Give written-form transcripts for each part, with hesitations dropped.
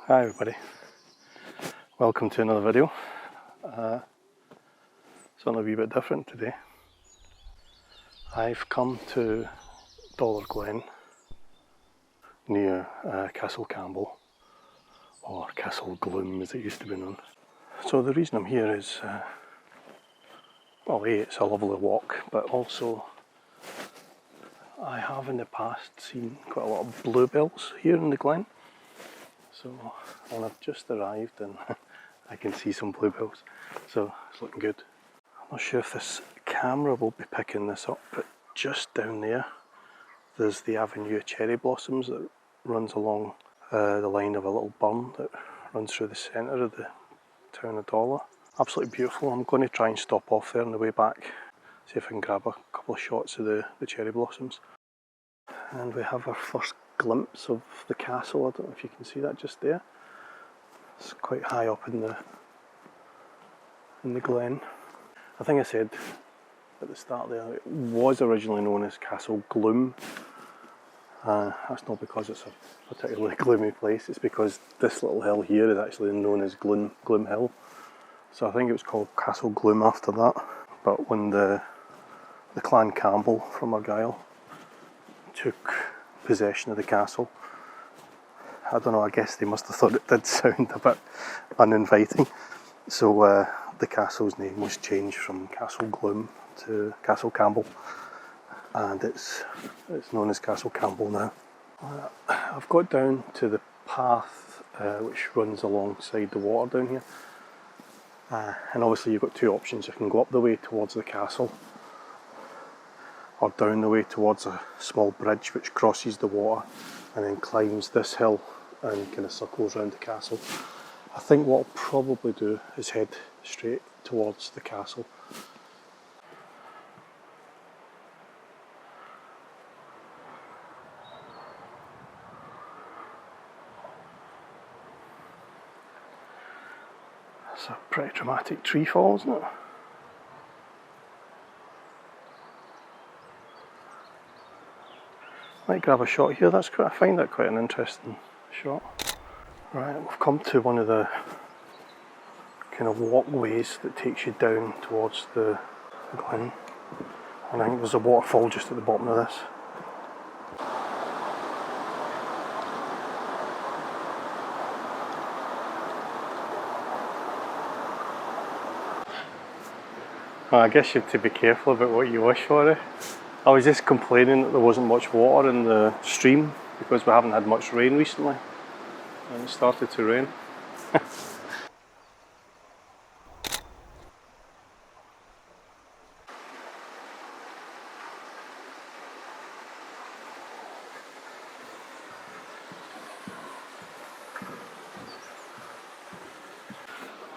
Hi everybody, welcome to another video. Something a wee bit different today. I've come to Dollar Glen near Castle Campbell, or Castle Gloom as it used to be known. So the reason I'm here is, well, A, it's a lovely walk, but also I have in the past seen quite a lot of bluebells here in the Glen. So, and I've just arrived and I can see some bluebells, so it's looking good. I'm not sure if this camera will be picking this up, but just down there's the avenue of cherry blossoms that runs along the line of a little burn that runs through the centre of the town of Dollar. Absolutely beautiful. I'm going to try and stop off there on the way back, see if I can grab a couple of shots of the cherry blossoms. And we have our first glimpse of the castle. I don't know if you can see that just there. It's quite high up in the glen. I think I said at the start there, it was originally known as Castle Gloom. That's not because it's a particularly gloomy place, it's because this little hill here is actually known as Gloom Hill. So I think it was called Castle Gloom after that. But when the clan Campbell from Argyll took possession of the castle, I don't know, I guess they must have thought it did sound a bit uninviting. So the castle's name was changed from Castle Gloom to Castle Campbell, and it's known as Castle Campbell now. I've got down to the path which runs alongside the water down here, and obviously you've got two options. You can go up the way towards the castle, or down the way towards a small bridge which crosses the water and then climbs this hill and kind of circles around the castle. I think what I'll probably do is head straight towards the castle. It's a pretty dramatic tree fall, isn't it? Might grab a shot here. I find that quite an interesting shot. Right, we've come to one of the kind of walkways that takes you down towards the glen. And I think there's a waterfall just at the bottom of this. Well, I guess you have to be careful about what you wish for, eh? I was just complaining that there wasn't much water in the stream because we haven't had much rain recently, and it started to rain. That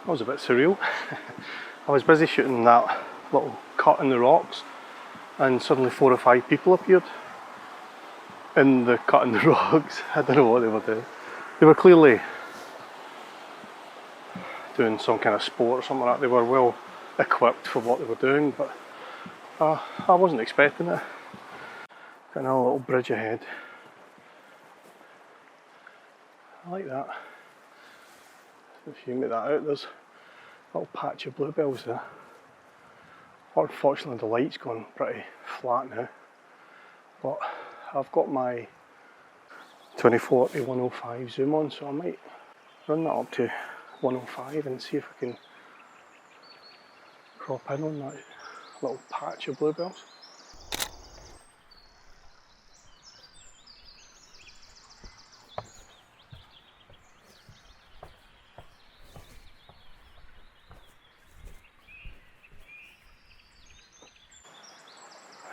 was a bit surreal. I was busy shooting that little cut in the rocks, and suddenly 4 or 5 people appeared in the cut in the rocks. I don't know what they were doing. They were clearly doing some kind of sport or something like that. They were well equipped for what they were doing, but I wasn't expecting it. Got another little bridge ahead. I like that. If you make that out, there's a little patch of bluebells there. Unfortunately the light's gone pretty flat now, but I've got my 2040-105 zoom on, so I might run that up to 105 and see if I can crop in on that little patch of bluebells.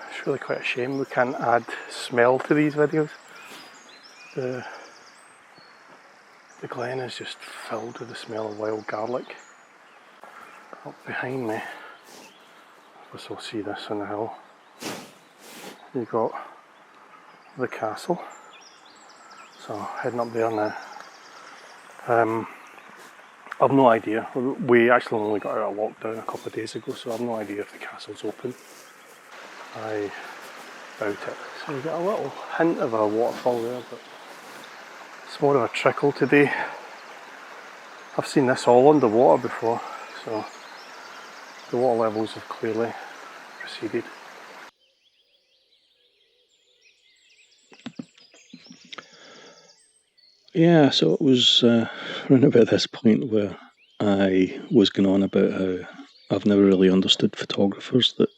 It's really quite a shame we can't add smell to these videos. The glen is just filled with the smell of wild garlic. Up behind me, I guess we'll see this on the hill, you've got the castle. So heading up there now. I've no idea. We actually only got out of lockdown a couple of days ago, so I've no idea if the castle's open. I doubt it. So we got a little hint of a waterfall there, but it's more of a trickle today I've seen this all underwater before, so the water levels have clearly receded. Yeah, so it was around about this point where I was going on about how I've never really understood photographers that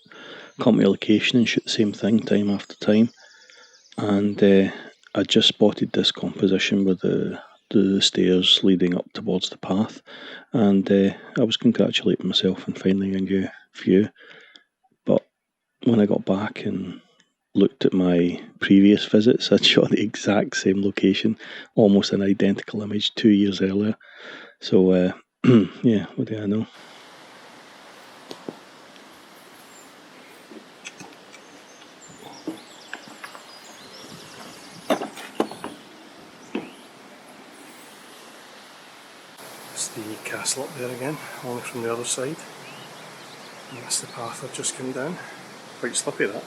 come to a location and shoot the same thing time after time. And I just spotted this composition with the stairs leading up towards the path, and I was congratulating myself on finding a new view. But when I got back and looked at my previous visits, I'd shot the exact same location, almost an identical image 2 years earlier. So, yeah, what do I know? It's the castle up there again, only from the other side. And that's the path I've just come down. Quite slippy that.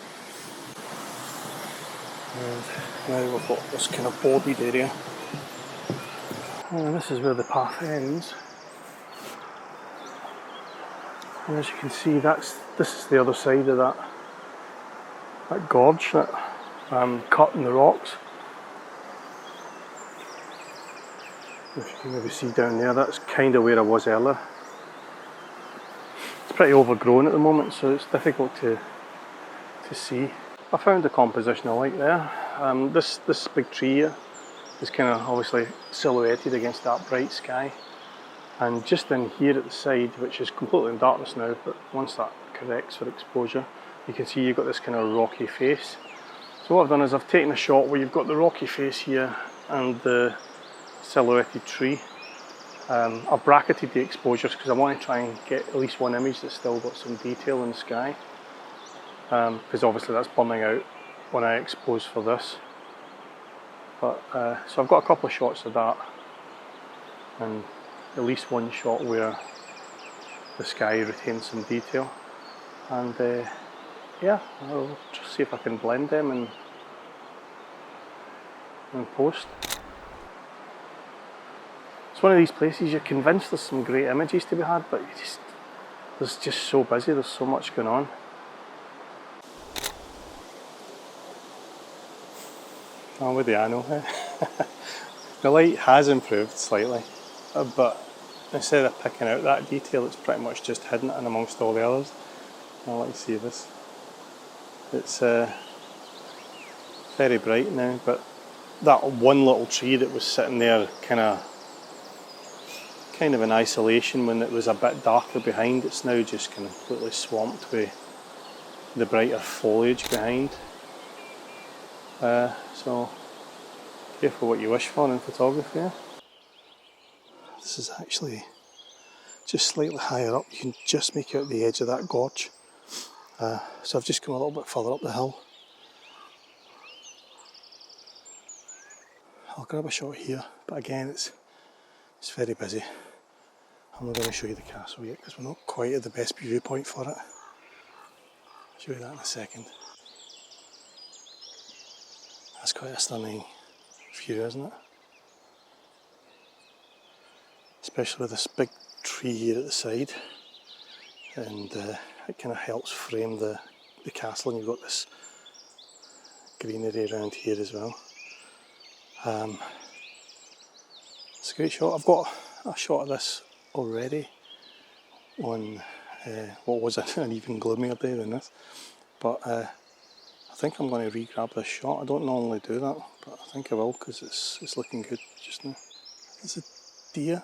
And now we've got this kind of boarded area. And this is where the path ends. And as you can see, this is the other side of that gorge that cut in the rocks. If you can maybe see down there, that's kind of where I was earlier. It's pretty overgrown at the moment, so it's difficult to see. I found the composition I like there. This big tree here is kind of obviously silhouetted against that bright sky. And just in here at the side, which is completely in darkness now, but once that corrects for exposure, you can see you've got this kind of rocky face. So what I've done is I've taken a shot where you've got the rocky face here and the silhouetted tree. I've bracketed the exposures because I want to try and get at least one image that's still got some detail in the sky, because obviously that's burning out when I expose for this. But so I've got a couple of shots of that, and at least one shot where the sky retains some detail. And yeah, I'll just see if I can blend them and post. It's one of these places you're convinced there's some great images to be had, but it's just so busy, there's so much going on. Oh, what do I know? The light has improved slightly, but instead of picking out that detail, it's pretty much just hidden it in amongst all the others. I'll let you see this. It's very bright now, but that one little tree that was sitting there kind of in isolation when it was a bit darker behind, it's now just completely swamped with the brighter foliage behind. So careful what you wish for in photography. Eh? This is actually just slightly higher up. You can just make out the edge of that gorge. So I've just come a little bit further up the hill. I'll grab a shot here, but again it's very busy. I'm not going to show you the castle yet because we're not quite at the best viewpoint for it. I'll show you that in a second. That's quite a stunning view, isn't it? Especially with this big tree here at the side, and it kind of helps frame the castle, and you've got this greenery around here as well. It's a great shot. I've got a shot of this already on what was an even gloomier day than this, but I think I'm going to re-grab this shot. I don't normally do that, but I think I will because it's looking good just now. There's a deer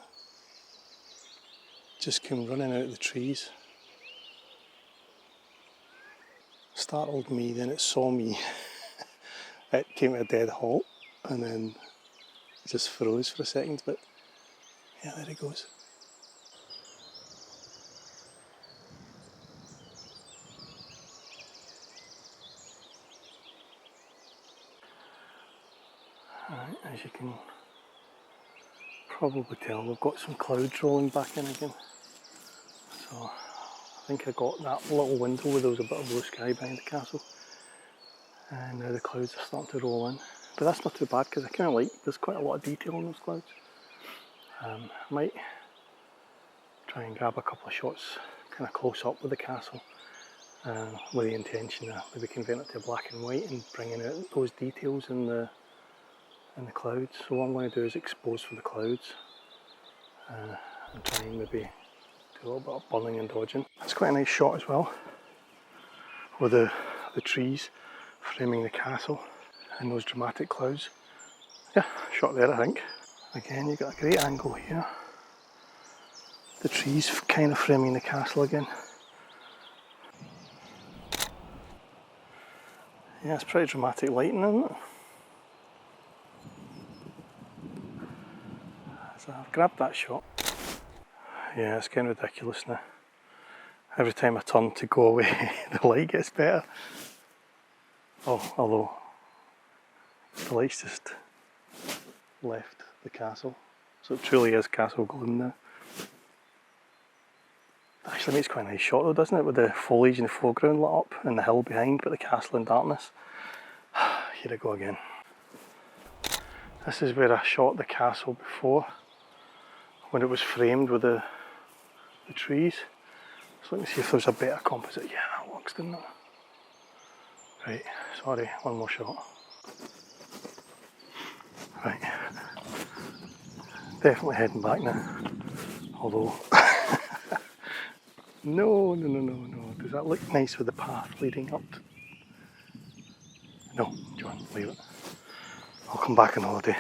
just came running out of the trees. Startled me, then it saw me. It came to a dead halt and then just froze for a second, but yeah, there it goes. Alright, as you can probably tell, we've got some clouds rolling back in again. So I think I got that little window where there was a bit of blue sky behind the castle. And now the clouds are starting to roll in. But that's not too bad because I kind of like, there's quite a lot of detail in those clouds. I might try and grab a couple of shots kind of close up with the castle, with the intention of maybe converting it to black and white and bringing out those details in the clouds. So what I'm going to do is expose for the clouds and try and maybe do a little bit of burning and dodging. That's quite a nice shot as well, with the trees framing the castle and those dramatic clouds. Yeah, shot there I think. Again, you've got a great angle here. The trees kind of framing the castle again. Yeah, it's pretty dramatic lighting, isn't it? So I've grabbed that shot. Yeah, it's getting ridiculous now. Every time I turn to go away, the light gets better. Oh, although the light's just left the castle. So it truly is castle gloom now. Actually makes quite a nice shot though, doesn't it? With the foliage in the foreground lit up and the hill behind, but the castle in darkness. Here I go again. This is where I shot the castle before, when it was framed with the trees. So let me see if there's a better composite. Yeah, that works, doesn't it? Right, sorry, one more shot. Right. Definitely heading back now. Although, no. Does that look nice with the path leading up to... No, John, leave it. I'll come back on holiday.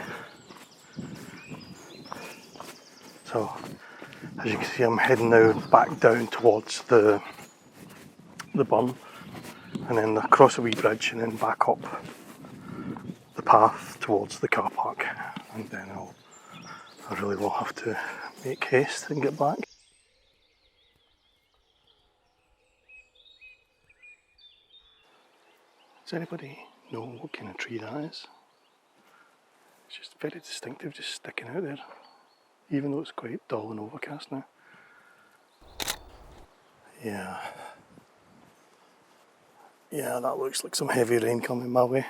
So, as you can see, I'm heading now back down towards the burn, and then across a wee bridge, and then back up the path towards the car park, and then I really will have to make haste and get back. Does anybody know what kind of tree that is? It's just very distinctive, just sticking out there, even though it's quite dull and overcast now. Yeah, that looks like some heavy rain coming my way.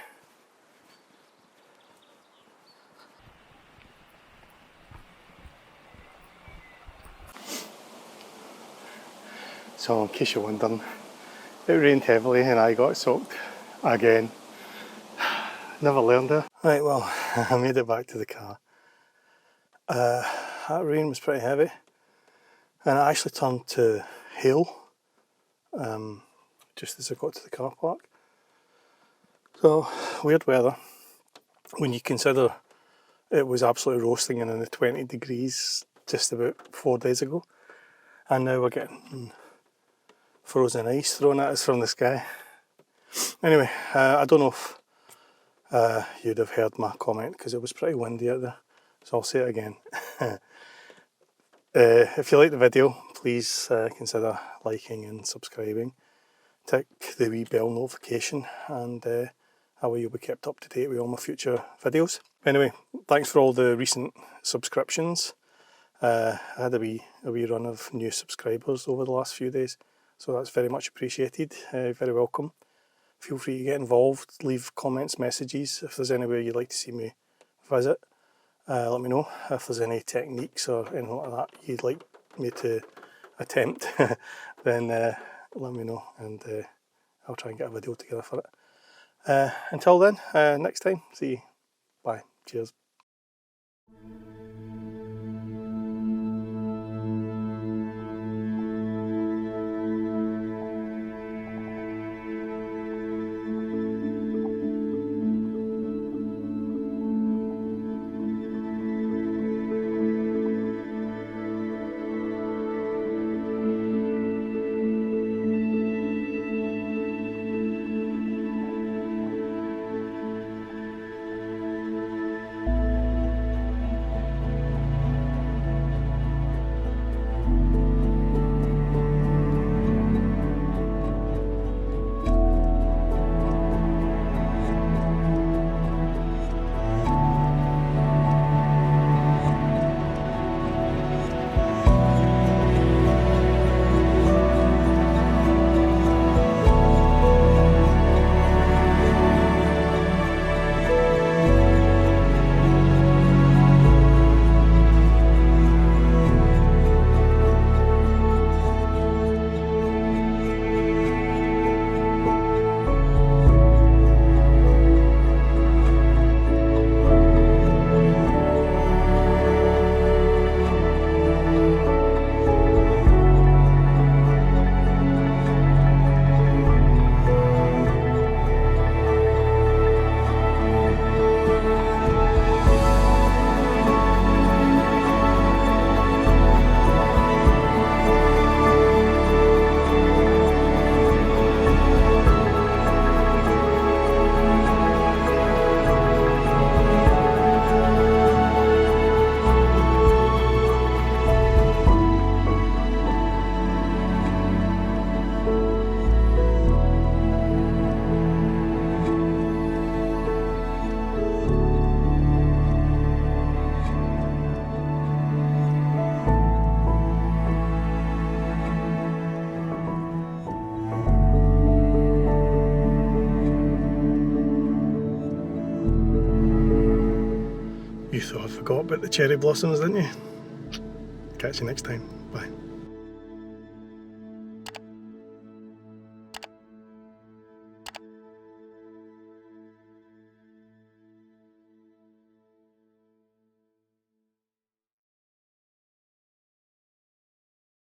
So in case you're wondering, it rained heavily and I got soaked again. Never learned it. Right, well, I made it back to the car. That rain was pretty heavy, and it actually turned to hail just as I got to the car park. So, weird weather when you consider it was absolutely roasting and in the 20 degrees just about 4 days ago, and now we're getting frozen ice thrown at us from the sky. Anyway, I don't know if you'd have heard my comment because it was pretty windy out there, so I'll say it again. If you like the video, please consider liking and subscribing. Tick the wee bell notification, and that way you'll be kept up to date with all my future videos. Anyway, thanks for all the recent subscriptions. I had a wee run of new subscribers over the last few days, so that's very much appreciated. Very welcome. Feel free to get involved, leave comments, messages. If there's anywhere you'd like to see me visit, let me know. If there's any techniques or anything like that you'd like me to attempt, then let me know, and I'll try and get a video together for it. Until then, next time, see you. Bye. Cheers. forgot about the cherry blossoms, didn't you? Catch you next time. Bye.